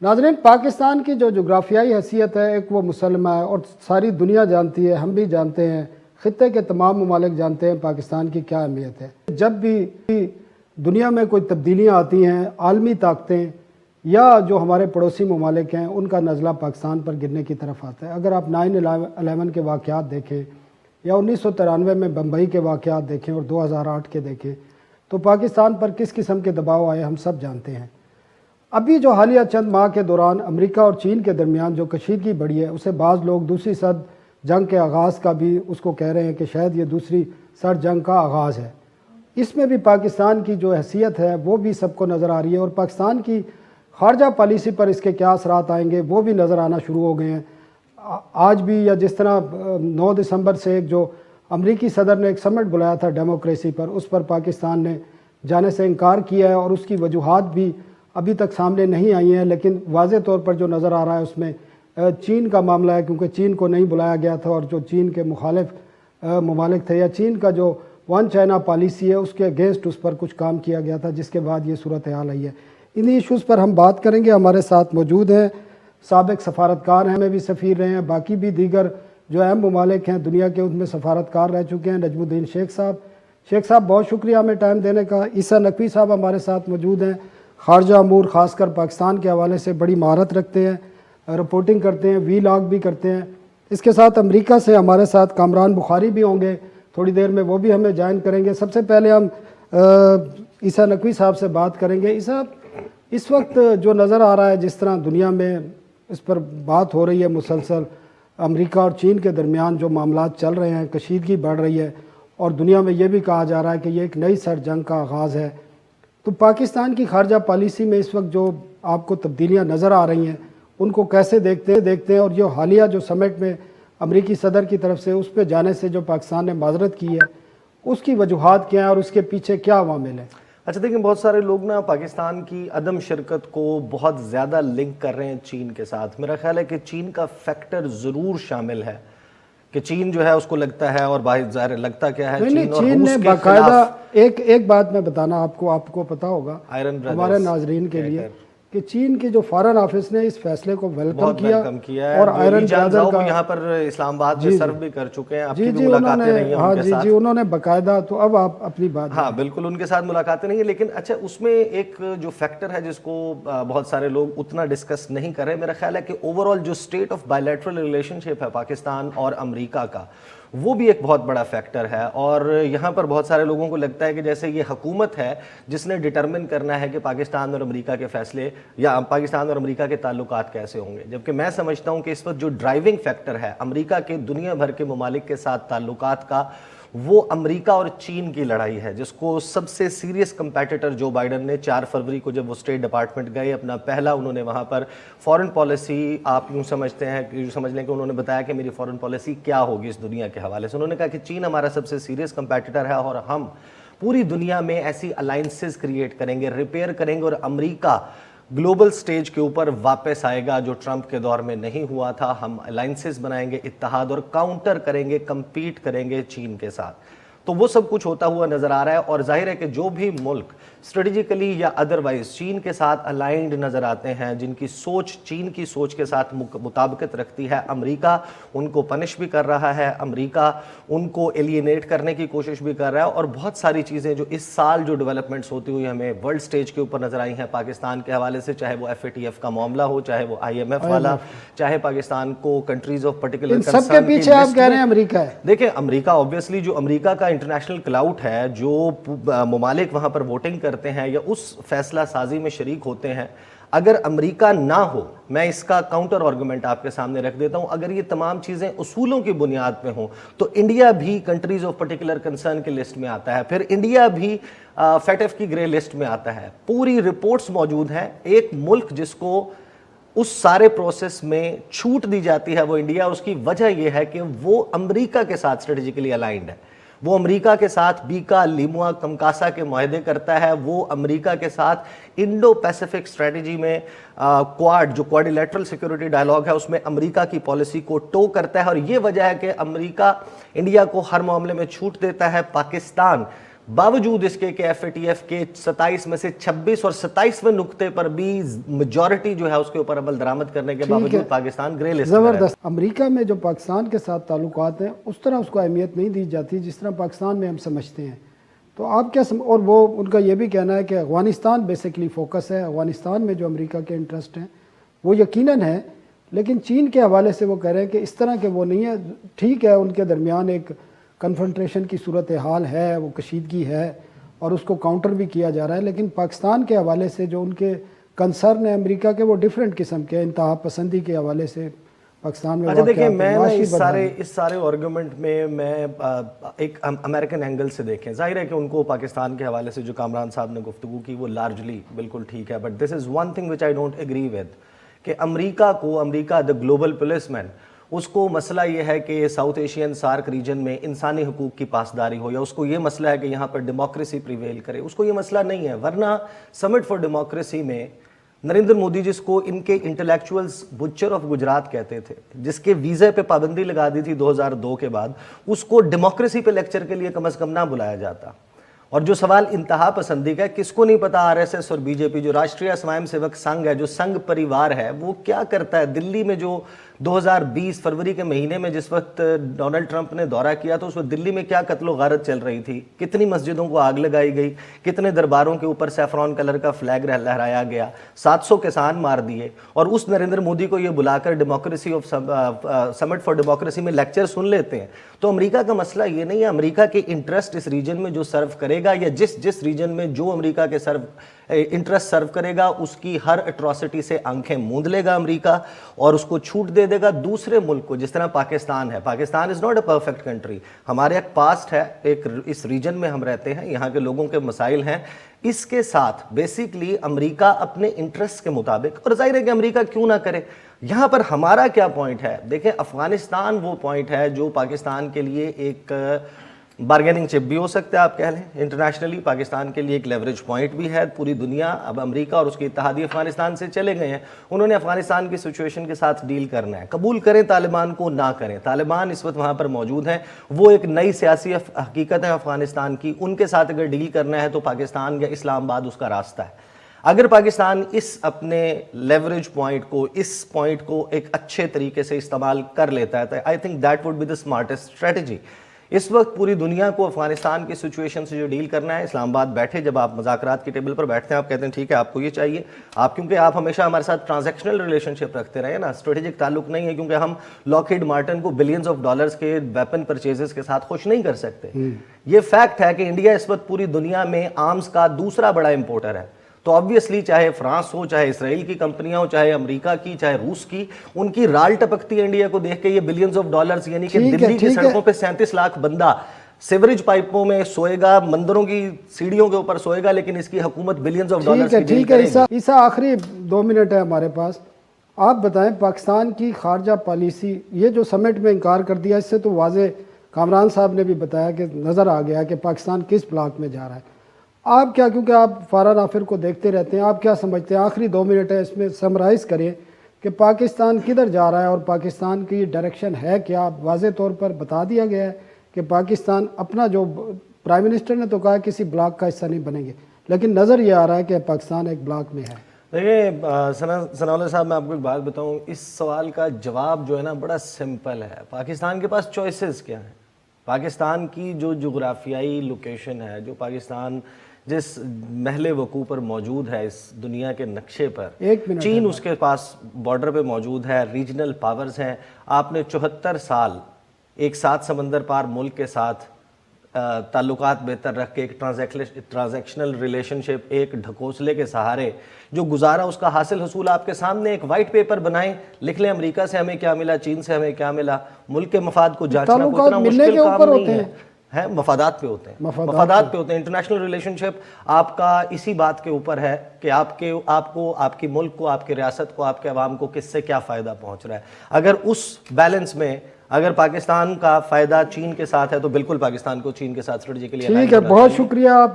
ناظرین، پاکستان کی جو جغرافیائی حیثیت ہے ایک وہ مسلمہ ہے اور ساری دنیا جانتی ہے، ہم بھی جانتے ہیں، خطے کے تمام ممالک جانتے ہیں پاکستان کی کیا اہمیت ہے۔ جب بھی دنیا میں کوئی تبدیلیاں آتی ہیں، عالمی طاقتیں یا جو ہمارے پڑوسی ممالک ہیں ان کا نزلہ پاکستان پر گرنے کی طرف آتا ہے۔ اگر آپ 9/11 کے واقعات دیکھیں یا 1993 میں بمبئی کے واقعات دیکھیں اور 2008 کے دیکھیں تو پاکستان پر کس قسم کے دباؤ آئے ہم سب جانتے ہیں۔ ابھی جو حالیہ چند ماہ کے دوران امریکہ اور چین کے درمیان جو کشیدگی بڑھی ہے اسے بعض لوگ دوسری سرد جنگ کے آغاز کا بھی اس کو کہہ رہے ہیں کہ شاید یہ دوسری سرد جنگ کا آغاز ہے۔ اس میں بھی پاکستان کی جو حیثیت ہے وہ بھی سب کو نظر آ رہی ہے اور پاکستان کی خارجہ پالیسی پر اس کے کیا اثرات آئیں گے وہ بھی نظر آنا شروع ہو گئے ہیں۔ آج بھی یا جس طرح 9 دسمبر سے ایک جو امریکی صدر نے ایک سمٹ بلایا تھا ڈیموکریسی پر، اس پر پاکستان نے جانے سے انکار کیا ہے اور اس کی وجوہات بھی ابھی تک سامنے نہیں آئی ہیں، لیکن واضح طور پر جو نظر آ رہا ہے اس میں چین کا معاملہ ہے، کیونکہ چین کو نہیں بلایا گیا تھا اور جو چین کے مخالف ممالک تھے یا چین کا جو ون چائنا پالیسی ہے اس کے اگینسٹ اس پر کچھ کام کیا گیا تھا جس کے بعد یہ صورتحال آئی ہے۔ انہی ایشوز پر ہم بات کریں گے۔ ہمارے ساتھ موجود ہیں سابق سفارتکار ہیں، میں بھی سفیر رہے ہیں، باقی بھی دیگر جو اہم ممالک ہیں دنیا کے ان میں سفارتکار رہ چکے ہیں، نجم الدین شیخ صاحب۔ شیخ صاحب بہت شکریہ ہمیں ٹائم دینے کا۔ عیسیٰ نقوی صاحب ہمارے ساتھ موجود ہیں، خارجہ امور خاص کر پاکستان کے حوالے سے بڑی مہارت رکھتے ہیں، رپورٹنگ کرتے ہیں، وی لاگ بھی کرتے ہیں۔ اس کے ساتھ امریکہ سے ہمارے ساتھ کامران بخاری بھی ہوں گے، تھوڑی دیر میں وہ بھی ہمیں جوائن کریں گے۔ سب سے پہلے ہم عیسیٰ نقوی صاحب سے بات کریں گے۔ عیسیٰ، اس وقت جو نظر آ رہا ہے جس طرح دنیا میں اس پر بات ہو رہی ہے مسلسل، امریکہ اور چین کے درمیان جو معاملات چل رہے ہیں، کشیدگی بڑھ رہی ہے اور دنیا میں یہ بھی کہا جا رہا ہے کہ یہ ایک نئی سرد جنگ کا آغاز ہے، تو پاکستان کی خارجہ پالیسی میں اس وقت جو آپ کو تبدیلیاں نظر آ رہی ہیں ان کو کیسے دیکھتے ہیں اور جو حالیہ جو سمٹ میں امریکی صدر کی طرف سے اس پہ جانے سے جو پاکستان نے معذرت کی ہے اس کی وجوہات کیا ہیں اور اس کے پیچھے کیا عوامل ہیں؟ اچھا دیکھیں، بہت سارے لوگ نا پاکستان کی عدم شرکت کو بہت زیادہ لنک کر رہے ہیں چین کے ساتھ۔ میرا خیال ہے کہ چین کا فیکٹر ضرور شامل ہے کہ چین جو ہے اس کو لگتا ہے، اور باہر ظاہر لگتا کیا ہے، چین نے باقاعدہ ایک بات میں بتانا آپ کو پتا ہوگا ہمارے ناظرین کے لیے کہ چین کے جو فارن آفس نے اس فیصلے کو ویلکم کیا اور آئرن برادر کا یہاں پر اسلام آباد میں سرو بھی کر چکے ہیں، آپ کی بھی ملاقاتیں رہی ہیں ان کے ساتھ۔ انہوں نے باقاعدہ، تو اب آپ اپنی بات۔ ہاں بالکل، ان کے ساتھ ملاقاتیں نہیں ہیں، لیکن اچھا اس میں ایک جو فیکٹر ہے جس کو بہت سارے لوگ اتنا ڈسکس نہیں کر رہے، میرا خیال ہے کہ اوور آل جو اسٹیٹ آف بائیلیٹرل ریلیشن شپ ہے پاکستان اور امریکہ کا، وہ بھی ایک بہت بڑا فیکٹر ہے۔ اور یہاں پر بہت سارے لوگوں کو لگتا ہے کہ جیسے یہ حکومت ہے جس نے ڈٹرمن کرنا ہے کہ پاکستان اور امریکہ کے فیصلے یا پاکستان اور امریکہ کے تعلقات کیسے ہوں گے، جبکہ میں سمجھتا ہوں کہ اس وقت جو ڈرائیونگ فیکٹر ہے امریکہ کے دنیا بھر کے ممالک کے ساتھ تعلقات کا، وہ امریکہ اور چین کی لڑائی ہے، جس کو سب سے سیریس کمپیٹیٹر جو بائیڈن نے 4 فروری کو جب وہ اسٹیٹ ڈپارٹمنٹ گئے، اپنا پہلا انہوں نے وہاں پر فورن پالیسی، آپ یوں سمجھتے ہیں، یوں سمجھ لیں کہ انہوں نے بتایا کہ میری فورن پالیسی کیا ہوگی اس دنیا کے حوالے سے۔ انہوں نے کہا کہ چین ہمارا سب سے سیریس کمپیٹیٹر ہے اور ہم پوری دنیا میں ایسی الائنسز کریٹ کریں گے، ریپیئر کریں گے، اور امریکہ گلوبل سٹیج کے اوپر واپس آئے گا جو ٹرمپ کے دور میں نہیں ہوا تھا۔ ہم الائنسز بنائیں گے، اتحاد، اور کاؤنٹر کریں گے، کمپیٹ کریں گے چین کے ساتھ۔ تو وہ سب کچھ ہوتا ہوا نظر آ رہا ہے، اور ظاہر ہے کہ جو بھی ملک اسٹریٹجیکلی یا ادروائز چین کے ساتھ الائنڈ نظر آتے ہیں، جن کی سوچ چین کی سوچ کے ساتھ مطابقت رکھتی ہے، امریکہ ان کو پنش بھی کر رہا ہے، امریکہ ان کو ایلینیٹ کرنے کی کوشش بھی کر رہا ہے۔ اور بہت ساری چیزیں جو اس سال جو ڈیولپمنٹس ہوتی ہوئی ہمیں ورلڈ سٹیج کے اوپر نظر آئی ہیں پاکستان کے حوالے سے، چاہے وہ FATF کا معاملہ ہو، چاہے وہ IMF والا، چاہے پاکستان کو کنٹریز آف پرٹیکولر کنسرن، سب کے پیچھے آپ کہہ رہے ہیں امریکہ ہے۔ دیکھیں امریکہ اوبویسلی، جو امریکہ کا انٹرنیشنل کلاؤٹ ہے، جو ممالک وہاں پر ووٹنگ کرتے ہیں یا اس فیصلہ سازی میں شریک ہوتے ہیں، اگر امریکہ نہ ہو، میں اس کا کاؤنٹر آرگومنٹ آپ کے سامنے رکھ دیتا ہوں، اگر یہ تمام چیزیں اصولوں کی بنیاد پہ ہوں تو انڈیا بھی کنٹریز آف پرٹیکولر کنسرن کی لسٹ میں آتا ہے، پھر انڈیا بھی FATF کی گرے لسٹ میں آتا ہے۔ پوری رپورٹس موجود ہیں۔ ایک ملک جس کو اس سارے پروسیس میں چھوٹ دی جاتی ہے وہ انڈیا، اس کی وجہ یہ ہے کہ وہ امریکہ کے ساتھ اسٹریٹجیکلی الائنڈ ہے، وہ امریکہ کے ساتھ بیکا، لیموا، کمکاسا کے معاہدے کرتا ہے، وہ امریکہ کے ساتھ انڈو پیسیفک اسٹریٹجی میں کوارڈ، جو کوارڈیلیٹرل سیکورٹی ڈائلاگ ہے، اس میں امریکہ کی پالیسی کو ٹو کرتا ہے، اور یہ وجہ ہے کہ امریکہ انڈیا کو ہر معاملے میں چھوٹ دیتا ہے۔ پاکستان باوجود اس کے کہ FATF کے 27 میں سے 26 اور 27ویں نقطے پر بھی میجورٹی جو ہے اس کے اوپر عمل درآمد کرنے کے باوجود پاکستان گرے لسٹ میں ہے۔ زبردست۔ امریکہ میں جو پاکستان کے ساتھ تعلقات ہیں اس طرح اس کو اہمیت نہیں دی جاتی جس طرح پاکستان میں ہم سمجھتے ہیں، تو آپ کیا اور وہ ان کا یہ بھی کہنا ہے کہ افغانستان بیسیکلی فوکس ہے، افغانستان میں جو امریکہ کے انٹرسٹ ہیں وہ یقیناً ہے، لیکن چین کے حوالے سے وہ کہہ رہے ہیں کہ اس طرح کے وہ نہیں ہے، ٹھیک ہے ان کے درمیان ایک کنفرنٹریشن کی صورتحال ہے، وہ کشیدگی ہے اور اس کو کاؤنٹر بھی کیا جا رہا ہے، لیکن پاکستان کے حوالے سے جو ان کے کنسرن ہے امریکہ کے وہ ڈیفرنٹ قسم کے انتہا پسندی کے حوالے سے پاکستان میں اچھا دیکھیں، میں معاشی اس سارے آرگومنٹ میں ایک امریکن اینگل سے دیکھیں، ظاہر ہے کہ ان کو پاکستان کے حوالے سے جو کامران صاحب نے گفتگو کی وہ لارجلی بالکل ٹھیک ہے، but this is one thing which I don't agree with, کہ امریکہ دا گلوبل پولیس مین، اس کو مسئلہ یہ ہے کہ ساؤتھ ایشین سارک ریجن میں انسانی حقوق کی پاسداری ہو، یا اس کو یہ مسئلہ ہے کہ یہاں پر ڈیموکریسی پریویل کرے، اس کو یہ مسئلہ نہیں ہے۔ ورنہ سمٹ فار ڈیموکریسی میں نریندر مودی جس کو ان کے انٹلیکچوئلز بچر آف گجرات کہتے تھے، جس کے ویزے پہ پابندی لگا دی تھی 2002 کے بعد، اس کو ڈیموکریسی پہ لیکچر کے لیے کم از کم نہ بلایا جاتا۔ اور جو سوال انتہا پسندی کا ہے، کس کو نہیں پتا RSS اور BJP جو راشٹریہ سوائم سیوک سنگھ ہے، جو سنگھ پریوار ہے، وہ کیا کرتا ہے دلی میں؟ جو 2020 فروری کے مہینے میں جس وقت ڈونلڈ ٹرمپ نے دورہ کیا تو اس وقت دلی میں کیا قتل و غارت چل رہی تھی، کتنی مسجدوں کو آگ لگائی گئی، کتنے درباروں کے اوپر سیفرون کلر کا فلیگ لہرایا گیا، 700 کسان مار دیے، اور اس نریندر مودی کو یہ بلا کر democracy of summit for democracy میں لیکچر سن لیتے ہیں۔ تو امریکہ کا مسئلہ یہ نہیں ہے، امریکہ کے انٹرسٹ اس ریجن میں جو سرو کرے گا، یا جس ریجن میں جو امریکہ کے انٹرسٹ سرو کرے گا، اس کی ہر اٹراسٹی سے آنکھیں موند لے گا امریکہ، اور اس کو چھوٹ دے دے گا دوسرے ملک کو، جس طرح پاکستان ہے۔ Pakistan is not a perfect country, ہمارے ایک پاسٹ ہے، ایک اس ریجن میں ہم رہتے ہیں، یہاں کے لوگوں کے مسائل ہیں، اس کے ساتھ بیسیکلی امریکہ اپنے انٹرسٹ کے مطابق، اور ظاہر ہے کہ امریکہ کیوں نہ کرے۔ یہاں پر ہمارا کیا پوائنٹ ہے؟ دیکھیں، افغانستان وہ پوائنٹ ہے جو پاکستان کے لیے ایک بارگیننگ چپ بھی ہو سکتا ہے، آپ کہہ لیں، انٹرنیشنلی پاکستان کے لیے ایک لیوریج پوائنٹ بھی ہے۔ پوری دنیا اب امریکہ اور اس کے اتحادی افغانستان سے چلے گئے ہیں، انہوں نے افغانستان کی سچویشن کے ساتھ ڈیل کرنا ہے، قبول کریں طالبان کو نہ کریں، طالبان اس وقت وہاں پر موجود ہیں، وہ ایک نئی سیاسی حقیقت ہے افغانستان کی، ان کے ساتھ اگر ڈیل کرنا ہے تو پاکستان یا اسلام آباد اس کا راستہ ہے۔ اگر پاکستان اس اپنے لیوریج پوائنٹ کو، اس پوائنٹ کو ایک اچھے طریقے سے استعمال کر لیتا ہے تو I think that would be the smartest strategy. اس وقت پوری دنیا کو افغانستان کی سچویشن سے جو ڈیل کرنا ہے، اسلام آباد بیٹھے، جب آپ مذاکرات کی ٹیبل پر بیٹھتے ہیں، آپ کہتے ہیں ٹھیک ہے آپ کو یہ چاہیے، آپ کیونکہ آپ ہمیشہ ہمارے ساتھ ٹرانزیکشنل ریلیشن شپ رکھتے رہے نا، اسٹریٹجک تعلق نہیں ہے، کیونکہ ہم لاکہیڈ مارٹن کو بلینز آف ڈالرز کے ویپن پرچیزز کے ساتھ خوش نہیں کر سکتے۔ یہ فیکٹ ہے کہ انڈیا اس وقت پوری دنیا میں آرمز کا دوسرا بڑا امپورٹر ہے، تو آبویسلی چاہے فرانس ہو، چاہے اسرائیل کی کمپنیاں ہو، چاہے امریکہ کی، چاہے روس کی، ان کی رال ٹپکتی ہے انڈیا کو دیکھ کے، یہ بلینز آف ڈالرز، یعنی کہ دلی کی سڑکوں پہ 37 لاکھ بندہ سیوریج پائپوں میں سوئے گا، مندروں کی سیڑھیوں کے اوپر سوئے گا، لیکن اس کی حکومت بلینز آف ڈالرز کی ڈیل کرے گی۔ عیسیٰ، آخری 2 منٹ ہے ہمارے پاس، آپ بتائیں پاکستان کی خارجہ پالیسی، یہ جو سمٹ میں انکار کر دیا، اس سے تو واضح کامران صاحب نے بھی بتایا کہ نظر آ گیا کہ پاکستان کس بلاک میں جا رہا ہے۔ آپ کیا، کیونکہ آپ فارا نافر کو دیکھتے رہتے ہیں، آپ کیا سمجھتے ہیں؟ آخری 2 منٹ ہے، اس میں سمرائز کریں کہ پاکستان کدھر جا رہا ہے اور پاکستان کی ڈائریکشن ہے کیا؟ واضح طور پر بتا دیا گیا ہے کہ پاکستان اپنا، جو پرائم منسٹر نے تو کہا کسی بلاک کا حصہ نہیں بنیں گے، لیکن نظر یہ آ رہا ہے کہ پاکستان ایک بلاک میں ہے۔ دیکھیں ثناء اللہ صاحب، میں آپ کو ایک بات بتاؤں، اس سوال کا جواب جو ہے نا بڑا سمپل ہے۔ پاکستان کے پاس چوائسز کیا ہیں؟ پاکستان کی جو جغرافیائی لوکیشن ہے، جو پاکستان جس محل وقوع پر موجود ہے اس دنیا کے نقشے پر، چین اس کے پاس بارڈر پہ موجود ہے، ریجنل پاورز ہیں، آپ نے 74 سال ایک 7 سمندر پار ملک کے ساتھ تعلقات بہتر رکھ کے ایک ٹرانزیکشنل ریلیشن شپ، ایک ڈھکوسلے کے سہارے جو گزارا، اس کا حاصل حصول آپ کے سامنے، ایک وائٹ پیپر بنائیں، لکھ لیں امریکہ سے ہمیں کیا ملا، چین سے ہمیں کیا ملا۔ ملک کے مفاد کو جانچنا کوئی اتنا مشکل کام نہیں ہے، مفادات پہ ہوتے ہیں، مفادات پہ ہوتے ہیں۔ انٹرنیشنل ریلیشن شپ آپ کا اسی بات کے اوپر ہے کہ آپ کو، آپ کی ملک کو، آپ کی ریاست کو، آپ کے عوام کو کس سے کیا فائدہ پہنچ رہا ہے۔ اگر اس بیلنس میں اگر پاکستان کا فائدہ چین کے ساتھ ہے تو بالکل پاکستان کو چین کے ساتھ اسٹریٹجیکلی ٹھیک ہے، بہت شکریہ آپ